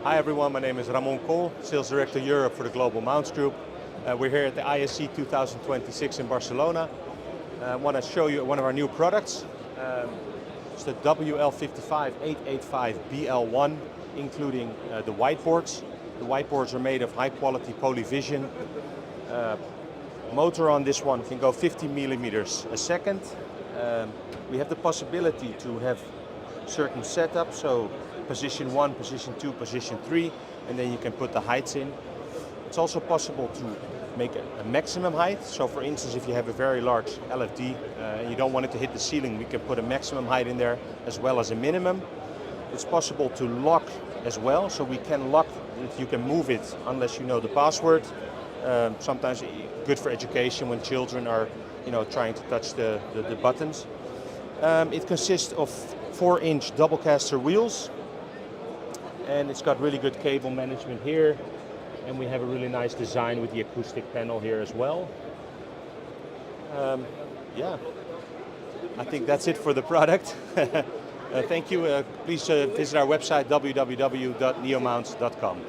Hi everyone, my name is Ramon Kool, Sales Director Europe for the Global Mounts Group. We're here at the ISE 2026 in Barcelona. I want to show you one of our new products. It's the WL55-885BL1, including the whiteboards. The whiteboards are made of high quality polyvision. Motor on this one can go 50 millimeters a second. We have the possibility to have certain setups, so position 1, position 2, position 3, and then you can put the heights in. It's also possible to make a maximum height. So for instance, if you have a very large LFD and you don't want it to hit the ceiling, we can put a maximum height in there as well as a minimum. It's possible to lock as well, so we can lock it. You can move it unless you know the password. Sometimes good for education when children are, trying to touch the buttons. It consists of 4-inch double caster wheels, and it's got really good cable management here, and we have a really nice design with the acoustic panel here as well. Yeah, I think that's it for the product. Thank you. Please visit our website www.neomounts.com.